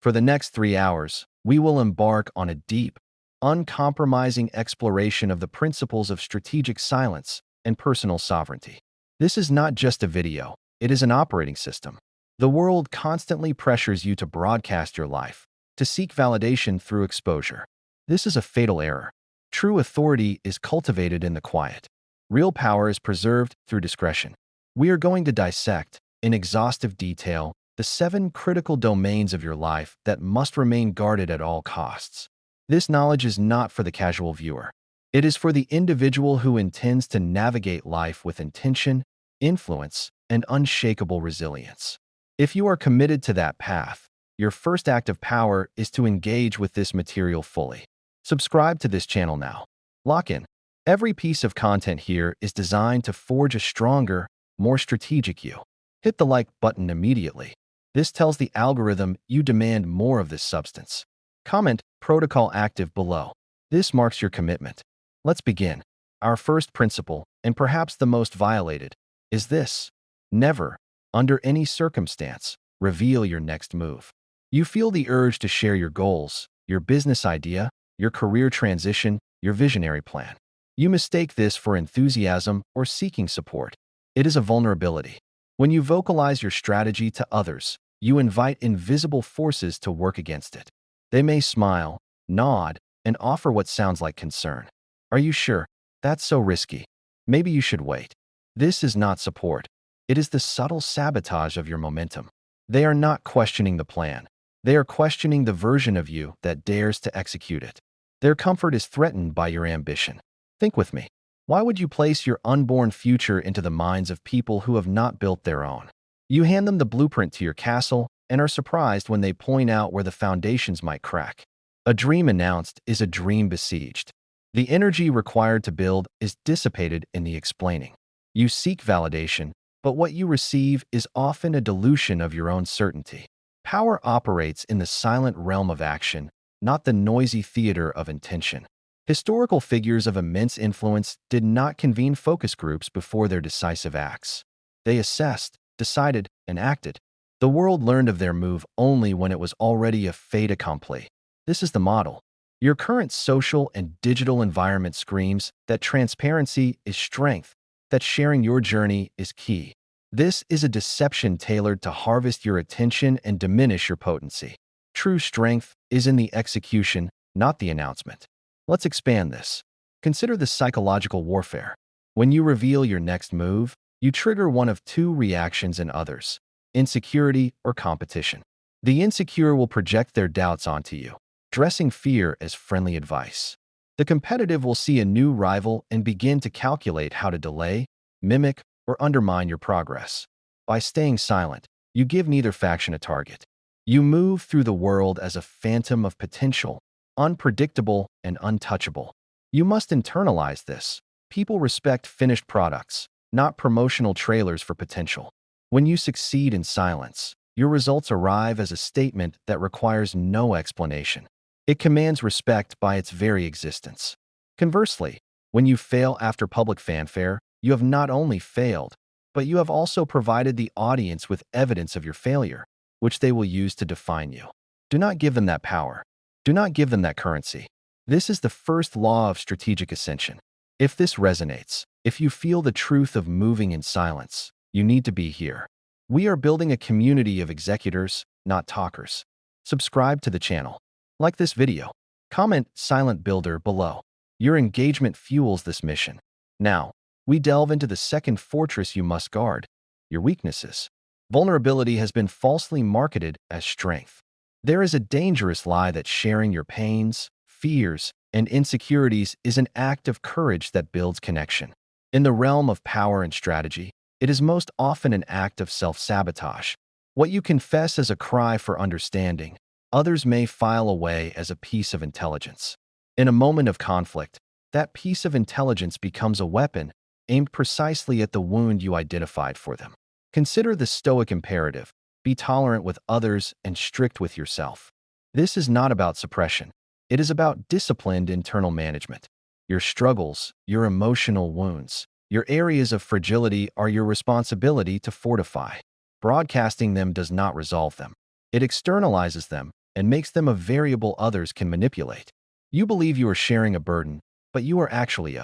For the next 3 hours, we will embark on a deep, uncompromising exploration of the principles of strategic silence and personal sovereignty. This is not just a video, it is an operating system. The world constantly pressures you to broadcast your life, to seek validation through exposure. This is a fatal error. True authority is cultivated in the quiet. Real power is preserved through discretion. We are going to dissect, in exhaustive detail, the 7 critical domains of your life that must remain guarded at all costs. This knowledge is not for the casual viewer. It is for the individual who intends to navigate life with intention, influence, and unshakable resilience. If you are committed to that path, your first act of power is to engage with this material fully. Subscribe to this channel now. Lock in. Every piece of content here is designed to forge a stronger, more strategic you. Hit the like button immediately. This tells the algorithm you demand more of this substance. Comment "Protocol active" below. This marks your commitment. Let's begin. Our first principle, and perhaps the most violated, is this: never, under any circumstance, reveal your next move. You feel the urge to share your goals, your business idea, your career transition, your visionary plan. You mistake this for enthusiasm or seeking support. It is a vulnerability. When you vocalize your strategy to others, you invite invisible forces to work against it. They may smile, nod, and offer what sounds like concern. Are you sure? That's so risky. Maybe you should wait. This is not support. It is the subtle sabotage of your momentum. They are not questioning the plan. They are questioning the version of you that dares to execute it. Their comfort is threatened by your ambition. Think with me. Why would you place your unborn future into the minds of people who have not built their own? You hand them the blueprint to your castle and are surprised when they point out where the foundations might crack. A dream announced is a dream besieged. The energy required to build is dissipated in the explaining. You seek validation, but what you receive is often a dilution of your own certainty. Power operates in the silent realm of action, not the noisy theater of intention. Historical figures of immense influence did not convene focus groups before their decisive acts. They assessed, decided, and acted. The world learned of their move only when it was already a fait accompli. This is the model. Your current social and digital environment screams that transparency is strength, that sharing your journey is key. This is a deception tailored to harvest your attention and diminish your potency. True strength is in the execution, not the announcement. Let's expand this. Consider the psychological warfare. When you reveal your next move, you trigger one of 2 reactions in others: insecurity or competition. The insecure will project their doubts onto you, dressing fear as friendly advice. The competitive will see a new rival and begin to calculate how to delay, mimic, or undermine your progress. By staying silent, you give neither faction a target. You move through the world as a phantom of potential, unpredictable and untouchable. You must internalize this. People respect finished products, not promotional trailers for potential. When you succeed in silence, your results arrive as a statement that requires no explanation. It commands respect by its very existence. Conversely, when you fail after public fanfare, you have not only failed, but you have also provided the audience with evidence of your failure, which they will use to define you. Do not give them that power. Do not give them that currency. This is the first law of strategic ascension. If this resonates, if you feel the truth of moving in silence, you need to be here. We are building a community of executors, not talkers. Subscribe to the channel. Like this video. Comment "Silent Builder" below. Your engagement fuels this mission. Now, we delve into the second fortress you must guard: your weaknesses. Vulnerability has been falsely marketed as strength. There is a dangerous lie that sharing your pains, fears, and insecurities is an act of courage that builds connection. In the realm of power and strategy, it is most often an act of self-sabotage. What you confess as a cry for understanding, others may file away as a piece of intelligence. In a moment of conflict, that piece of intelligence becomes a weapon aimed precisely at the wound you identified for them. Consider the Stoic imperative: be tolerant with others and strict with yourself. This is not about suppression. It is about disciplined internal management. Your struggles, your emotional wounds, your areas of fragility are your responsibility to fortify. Broadcasting them does not resolve them. It externalizes them, and makes them a variable others can manipulate. You believe you are sharing a burden, but you are actually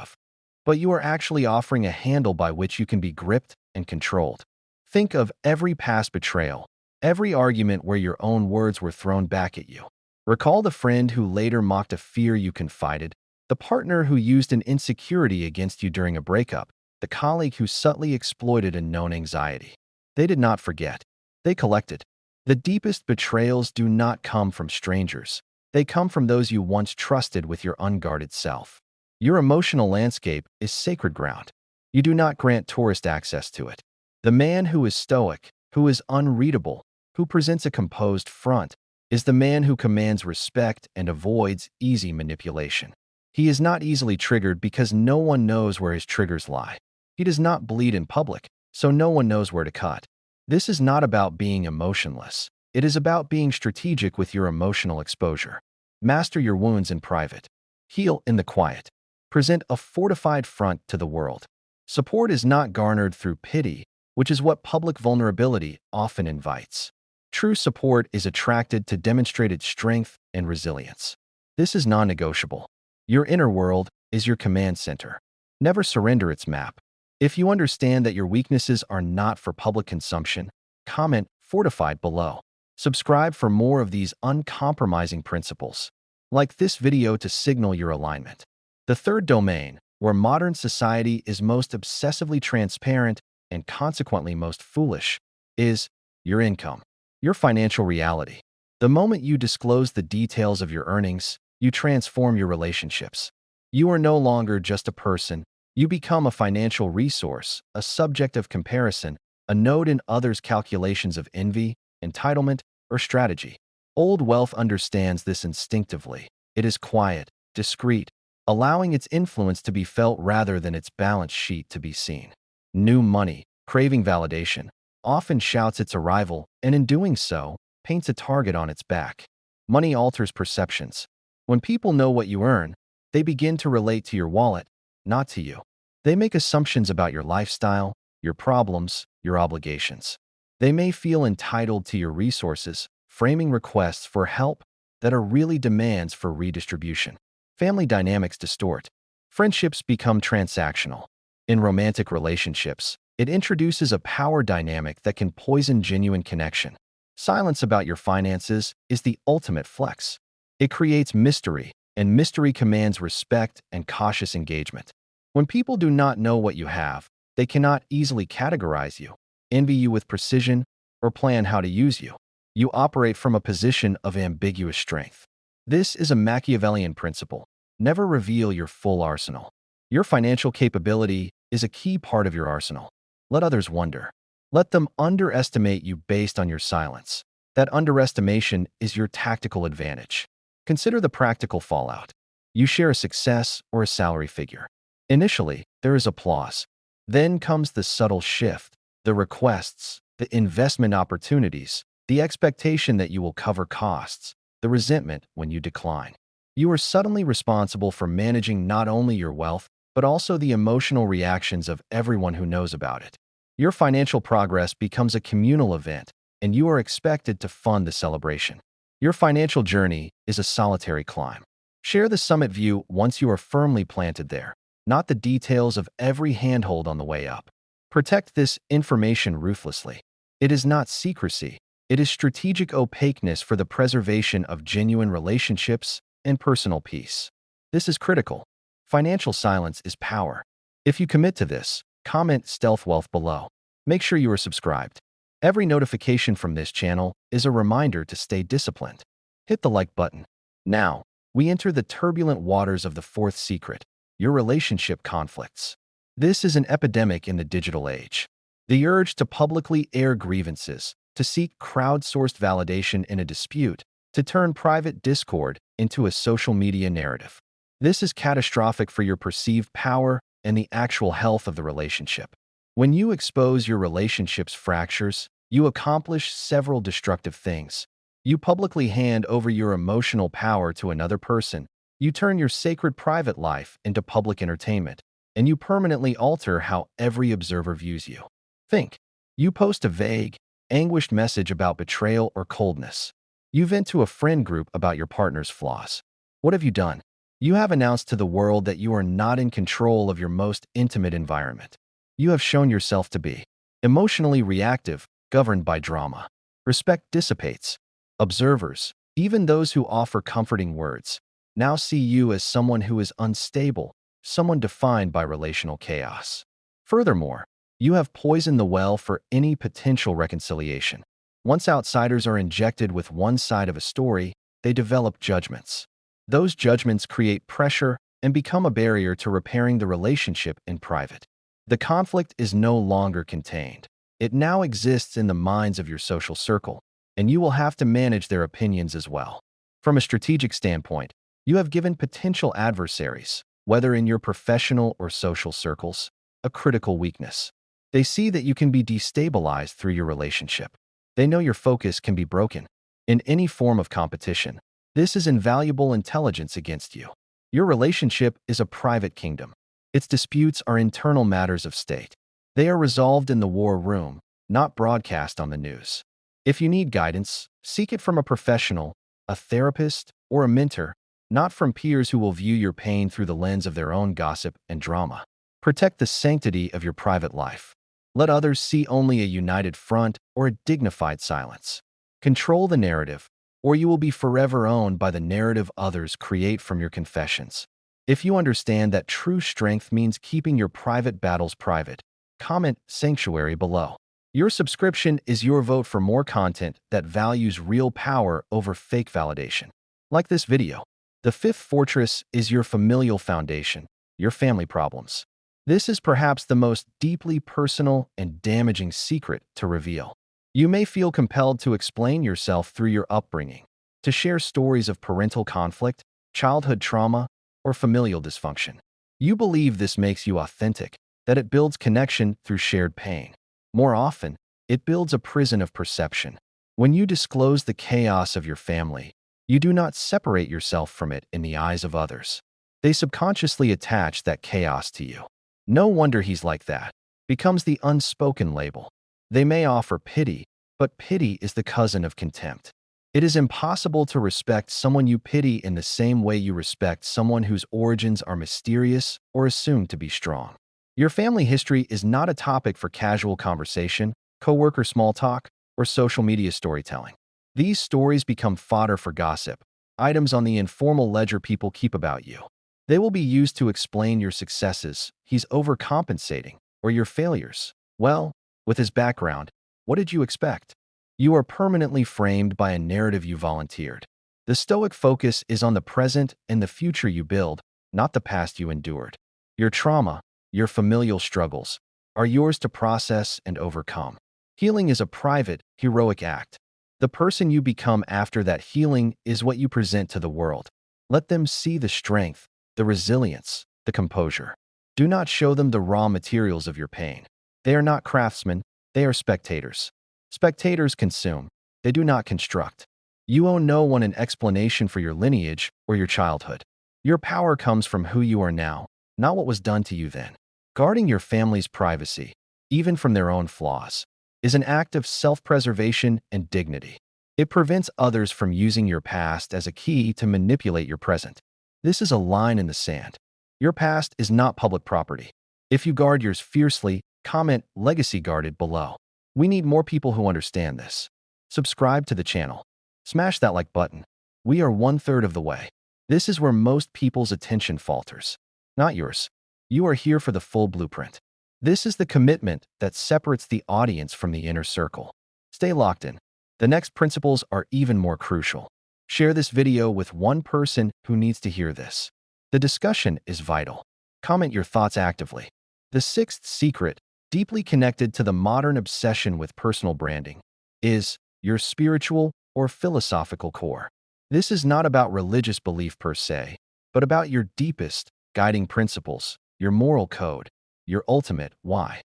offering a handle by which you can be gripped and controlled. Think of every past betrayal, every argument where your own words were thrown back at you. Recall the friend who later mocked a fear you confided, the partner who used an insecurity against you during a breakup, the colleague who subtly exploited a known anxiety. They did not forget. They collected. The deepest betrayals do not come from strangers. They come from those you once trusted with your unguarded self. Your emotional landscape is sacred ground. You do not grant tourist access to it. The man who is stoic, who is unreadable, who presents a composed front, is the man who commands respect and avoids easy manipulation. He is not easily triggered because no one knows where his triggers lie. He does not bleed in public, so no one knows where to cut. This is not about being emotionless. It is about being strategic with your emotional exposure. Master your wounds in private. Heal in the quiet. Present a fortified front to the world. Support is not garnered through pity, which is what public vulnerability often invites. True support is attracted to demonstrated strength and resilience. This is non-negotiable. Your inner world is your command center. Never surrender its map. If you understand that your weaknesses are not for public consumption, comment "fortified" below. Subscribe for more of these uncompromising principles. Like this video to signal your alignment. The third domain, where modern society is most obsessively transparent and consequently most foolish, is your income, your financial reality. The moment you disclose the details of your earnings, you transform your relationships. You are no longer just a person. You become a financial resource, a subject of comparison, a node in others' calculations of envy, entitlement, or strategy. Old wealth understands this instinctively. It is quiet, discreet, allowing its influence to be felt rather than its balance sheet to be seen. New money, craving validation, often shouts its arrival and in doing so, paints a target on its back. Money alters perceptions. When people know what you earn, they begin to relate to your wallet, not to you. They make assumptions about your lifestyle, your problems, your obligations. They may feel entitled to your resources, framing requests for help that are really demands for redistribution. Family dynamics distort. Friendships become transactional. In romantic relationships, it introduces a power dynamic that can poison genuine connection. Silence about your finances is the ultimate flex. It creates mystery, and mystery commands respect and cautious engagement. When people do not know what you have, they cannot easily categorize you, envy you with precision, or plan how to use you. You operate from a position of ambiguous strength. This is a Machiavellian principle. Never reveal your full arsenal. Your financial capability is a key part of your arsenal. Let others wonder. Let them underestimate you based on your silence. That underestimation is your tactical advantage. Consider the practical fallout. You share a success or a salary figure. Initially, there is applause. Then comes the subtle shift, the requests, the investment opportunities, the expectation that you will cover costs, the resentment when you decline. You are suddenly responsible for managing not only your wealth, but also the emotional reactions of everyone who knows about it. Your financial progress becomes a communal event, and you are expected to fund the celebration. Your financial journey is a solitary climb. Share the summit view once you are firmly planted there, not the details of every handhold on the way up. Protect this information ruthlessly. It is not secrecy. It is strategic opaqueness for the preservation of genuine relationships and personal peace. This is critical. Financial silence is power. If you commit to this, comment "Stealth Wealth" below. Make sure you are subscribed. Every notification from this channel is a reminder to stay disciplined. Hit the like button. Now, we enter the turbulent waters of the fourth secret, your relationship conflicts. This is an epidemic in the digital age. The urge to publicly air grievances, to seek crowdsourced validation in a dispute, to turn private discord into a social media narrative. This is catastrophic for your perceived power and the actual health of the relationship. When you expose your relationship's fractures, you accomplish several destructive things. You publicly hand over your emotional power to another person. You turn your sacred private life into public entertainment, and you permanently alter how every observer views you. Think. You post a vague, anguished message about betrayal or coldness. You vent to a friend group about your partner's flaws. What have you done? You have announced to the world that you are not in control of your most intimate environment. You have shown yourself to be emotionally reactive, governed by drama. Respect dissipates. Observers, even those who offer comforting words, now see you as someone who is unstable, someone defined by relational chaos. Furthermore, you have poisoned the well for any potential reconciliation. Once outsiders are injected with one side of a story, they develop judgments. Those judgments create pressure and become a barrier to repairing the relationship in private. The conflict is no longer contained. It now exists in the minds of your social circle, and you will have to manage their opinions as well. From a strategic standpoint, you have given potential adversaries, whether in your professional or social circles, a critical weakness. They see that you can be destabilized through your relationship. They know your focus can be broken. In any form of competition, this is invaluable intelligence against you. Your relationship is a private kingdom. Its disputes are internal matters of state. They are resolved in the war room, not broadcast on the news. If you need guidance, seek it from a professional, a therapist, or a mentor, not from peers who will view your pain through the lens of their own gossip and drama. Protect the sanctity of your private life. Let others see only a united front or a dignified silence. Control the narrative, or you will be forever owned by the narrative others create from your confessions. If you understand that true strength means keeping your private battles private, comment "Sanctuary" below. Your subscription is your vote for more content that values real power over fake validation. Like this video. The fifth fortress is your familial foundation, your family problems. This is perhaps the most deeply personal and damaging secret to reveal. You may feel compelled to explain yourself through your upbringing, to share stories of parental conflict, childhood trauma, or familial dysfunction. You believe this makes you authentic, that it builds connection through shared pain. More often, it builds a prison of perception. When you disclose the chaos of your family, you do not separate yourself from it in the eyes of others. They subconsciously attach that chaos to you. "No wonder he's like that" becomes the unspoken label. They may offer pity, but pity is the cousin of contempt. It is impossible to respect someone you pity in the same way you respect someone whose origins are mysterious or assumed to be strong. Your family history is not a topic for casual conversation, coworker small talk, or social media storytelling. These stories become fodder for gossip, items on the informal ledger people keep about you. They will be used to explain your successes, he's overcompensating, or your failures. Well, with his background, what did you expect? You are permanently framed by a narrative you volunteered. The Stoic focus is on the present and the future you build, not the past you endured. Your trauma, your familial struggles, are yours to process and overcome. Healing is a private, heroic act. The person you become after that healing is what you present to the world. Let them see the strength, the resilience, the composure. Do not show them the raw materials of your pain. They are not craftsmen, they are spectators. Spectators consume, they do not construct. You owe no one an explanation for your lineage or your childhood. Your power comes from who you are now, not what was done to you then. Guarding your family's privacy, even from their own flaws, is an act of self-preservation and dignity. It prevents others from using your past as a key to manipulate your present. This is a line in the sand. Your past is not public property. If you guard yours fiercely, comment "Legacy Guarded" below. We need more people who understand this. Subscribe to the channel. Smash that like button. We are 1/3 of the way. This is where most people's attention falters. Not yours. You are here for the full blueprint. This is the commitment that separates the audience from the inner circle. Stay locked in. The next principles are even more crucial. Share this video with one person who needs to hear this. The discussion is vital. Comment your thoughts actively. The sixth secret, deeply connected to the modern obsession with personal branding, is your spiritual or philosophical core. This is not about religious belief per se, but about your deepest guiding principles, your moral code, your ultimate why.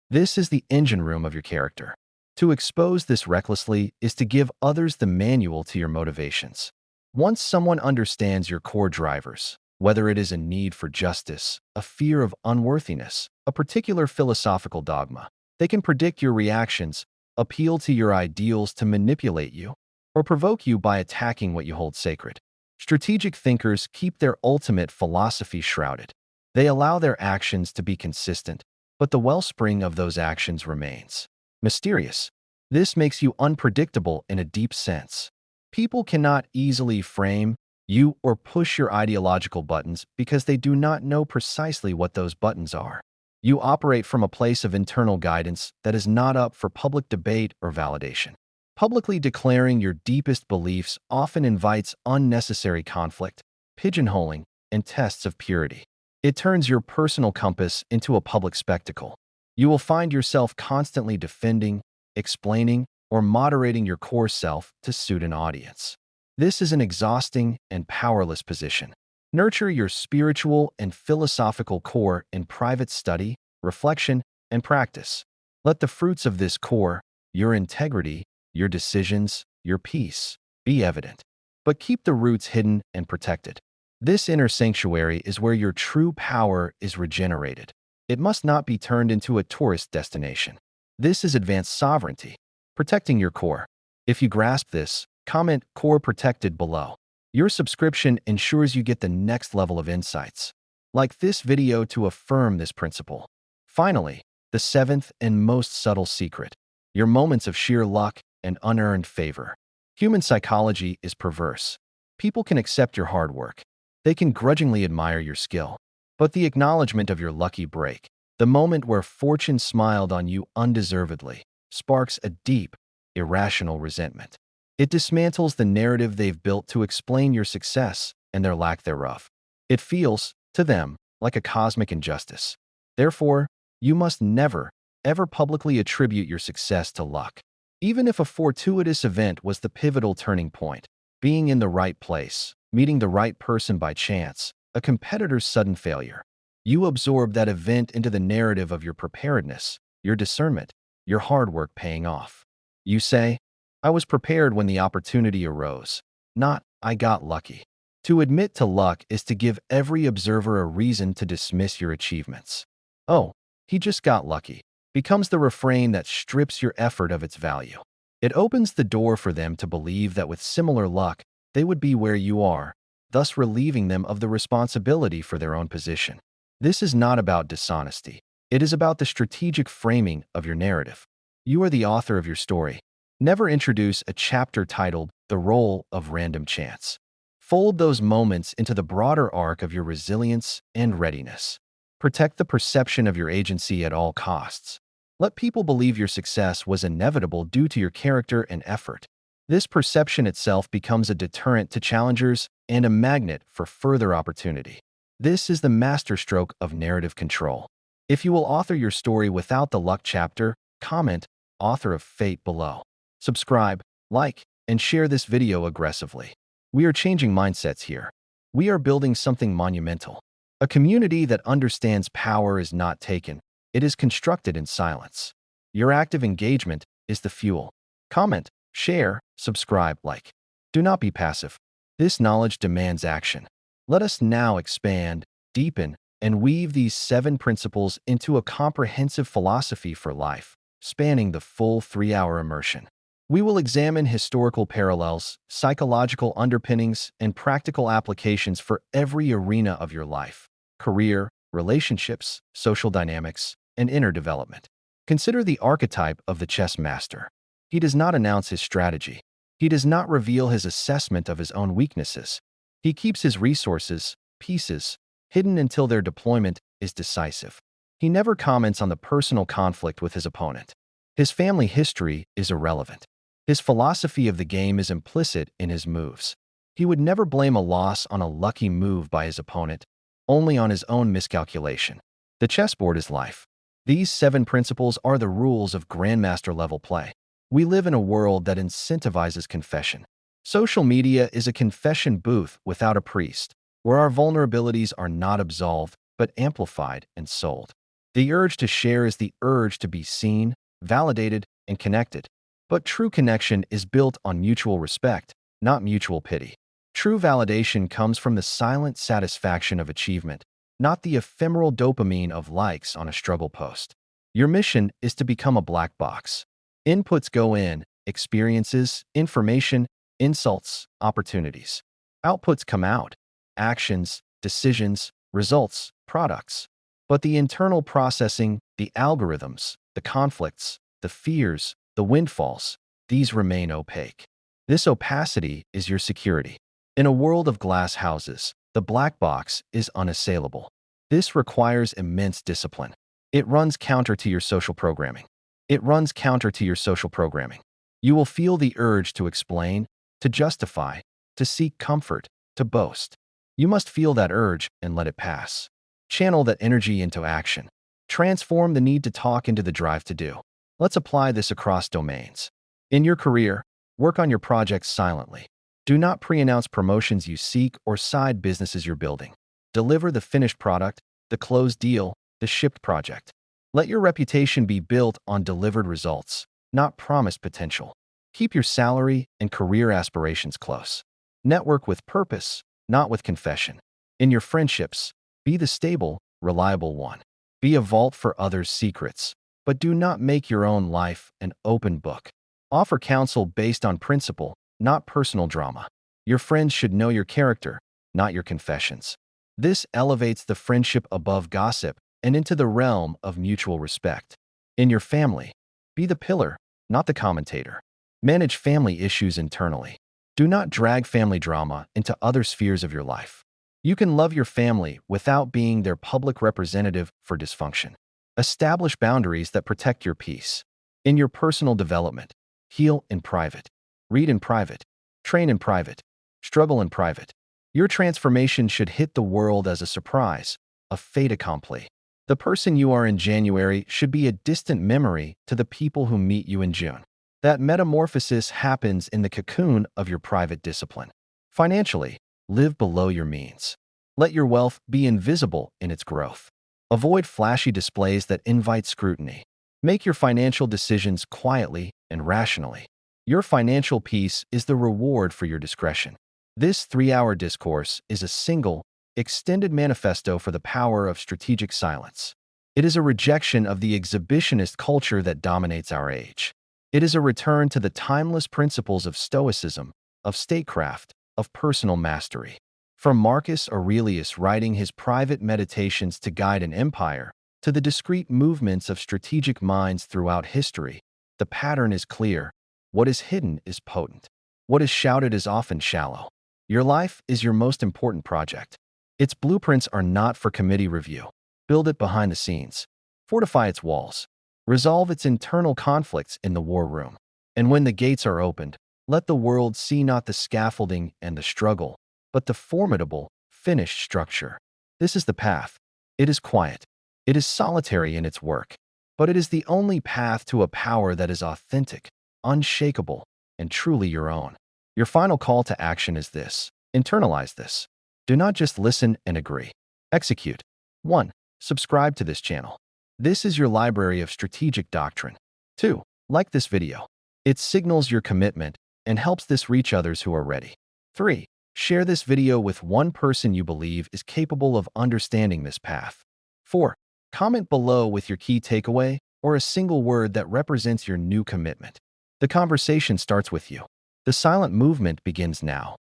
This is the engine room of your character. To expose this recklessly is to give others the manual to your motivations. Once someone understands your core drivers, whether it is a need for justice, a fear of unworthiness, a particular philosophical dogma, they can predict your reactions, appeal to your ideals to manipulate you, or provoke you by attacking what you hold sacred. Strategic thinkers keep their ultimate philosophy shrouded. They allow their actions to be consistent, but the wellspring of those actions remains mysterious. This makes you unpredictable in a deep sense. People cannot easily frame you or push your ideological buttons because they do not know precisely what those buttons are. You operate from a place of internal guidance that is not up for public debate or validation. Publicly declaring your deepest beliefs often invites unnecessary conflict, pigeonholing, and tests of purity. It turns your personal compass into a public spectacle. You will find yourself constantly defending, explaining, or moderating your core self to suit an audience. This is an exhausting and powerless position. Nurture your spiritual and philosophical core in private study, reflection, and practice. Let the fruits of this core, your integrity, your decisions, your peace, be evident. But keep the roots hidden and protected. This inner sanctuary is where your true power is regenerated. It must not be turned into a tourist destination. This is advanced sovereignty, protecting your core. If you grasp this, comment "Core Protected" below. Your subscription ensures you get the next level of insights. Like this video to affirm this principle. Finally, the seventh and most subtle secret: your moments of sheer luck and unearned favor. Human psychology is perverse. People can accept your hard work. They can grudgingly admire your skill. But the acknowledgement of your lucky break, the moment where fortune smiled on you undeservedly, sparks a deep, irrational resentment. It dismantles the narrative they've built to explain your success and their lack thereof. It feels, to them, like a cosmic injustice. Therefore, you must never, ever publicly attribute your success to luck. Even if a fortuitous event was the pivotal turning point, being in the right place, meeting the right person by chance, a competitor's sudden failure, you absorb that event into the narrative of your preparedness, your discernment, your hard work paying off. You say, "I was prepared when the opportunity arose," not "I got lucky." To admit to luck is to give every observer a reason to dismiss your achievements. "Oh, he just got lucky," becomes the refrain that strips your effort of its value. It opens the door for them to believe that with similar luck, they would be where you are, thus relieving them of the responsibility for their own position. This is not about dishonesty. It is about the strategic framing of your narrative. You are the author of your story. Never introduce a chapter titled "The Role of Random Chance." Fold those moments into the broader arc of your resilience and readiness. Protect the perception of your agency at all costs. Let people believe your success was inevitable due to your character and effort. This perception itself becomes a deterrent to challengers and a magnet for further opportunity. This is the masterstroke of narrative control. If you will author your story without the luck chapter, comment "Author of Fate" below. Subscribe, like, and share this video aggressively. We are changing mindsets here. We are building something monumental. A community that understands power is not taken. It is constructed in silence. Your active engagement is the fuel. Comment, share, subscribe, like. Do not be passive. This knowledge demands action. Let us now expand, deepen, and weave these 7 principles into a comprehensive philosophy for life, spanning the full 3-hour immersion. We will examine historical parallels, psychological underpinnings, and practical applications for every arena of your life: career, relationships, social dynamics, and inner development. Consider the archetype of the chess master. He does not announce his strategy. He does not reveal his assessment of his own weaknesses. He keeps his resources, pieces, hidden until their deployment is decisive. He never comments on the personal conflict with his opponent. His family history is irrelevant. His philosophy of the game is implicit in his moves. He would never blame a loss on a lucky move by his opponent, only on his own miscalculation. The chessboard is life. These 7 principles are the rules of grandmaster-level play. We live in a world that incentivizes confession. Social media is a confession booth without a priest, where our vulnerabilities are not absolved, but amplified and sold. The urge to share is the urge to be seen, validated, and connected. But true connection is built on mutual respect, not mutual pity. True validation comes from the silent satisfaction of achievement, not the ephemeral dopamine of likes on a struggle post. Your mission is to become a black box. Inputs go in, experiences, information, insults, opportunities. Outputs come out. Actions, decisions, results, products. But the internal processing, the algorithms, the conflicts, the fears, the windfalls, these remain opaque. This opacity is your security. In a world of glass houses, the black box is unassailable. This requires immense discipline. It runs counter to your social programming. It runs counter to your social programming. You will feel the urge to explain, to justify, to seek comfort, to boast. You must feel that urge and let it pass. Channel that energy into action. Transform the need to talk into the drive to do. Let's apply this across domains. In your career, work on your projects silently. Do not pre-announce promotions you seek or side businesses you're building. Deliver the finished product, the closed deal, the shipped project. Let your reputation be built on delivered results, not promised potential. Keep your salary and career aspirations close. Network with purpose, not with confession. In your friendships, be the stable, reliable one. Be a vault for others' secrets, but do not make your own life an open book. Offer counsel based on principle, not personal drama. Your friends should know your character, not your confessions. This elevates the friendship above gossip and into the realm of mutual respect. In your family, be the pillar, not the commentator. Manage family issues internally. Do not drag family drama into other spheres of your life. You can love your family without being their public representative for dysfunction. Establish boundaries that protect your peace. In your personal development, heal in private. Read in private. Train in private. Struggle in private. Your transformation should hit the world as a surprise, a fait accompli. The person you are in January should be a distant memory to the people who meet you in June. That metamorphosis happens in the cocoon of your private discipline. Financially, live below your means. Let your wealth be invisible in its growth. Avoid flashy displays that invite scrutiny. Make your financial decisions quietly and rationally. Your financial peace is the reward for your discretion. This 3-hour discourse is a single, extended manifesto for the power of strategic silence. It is a rejection of the exhibitionist culture that dominates our age. It is a return to the timeless principles of stoicism, of statecraft, of personal mastery. From Marcus Aurelius writing his private meditations to guide an empire, to the discrete movements of strategic minds throughout history, the pattern is clear. What is hidden is potent. What is shouted is often shallow. Your life is your most important project. Its blueprints are not for committee review. Build it behind the scenes. Fortify its walls. Resolve its internal conflicts in the war room. And when the gates are opened, let the world see not the scaffolding and the struggle, but the formidable, finished structure. This is the path. It is quiet. It is solitary in its work. But it is the only path to a power that is authentic, unshakable, and truly your own. Your final call to action is this. Internalize this. Do not just listen and agree. Execute. 1. Subscribe to this channel. This is your library of strategic doctrine. 2. Like this video. It signals your commitment and helps this reach others who are ready. 3. Share this video with one person you believe is capable of understanding this path. 4. Comment below with your key takeaway or a single word that represents your new commitment. The conversation starts with you. The silent movement begins now.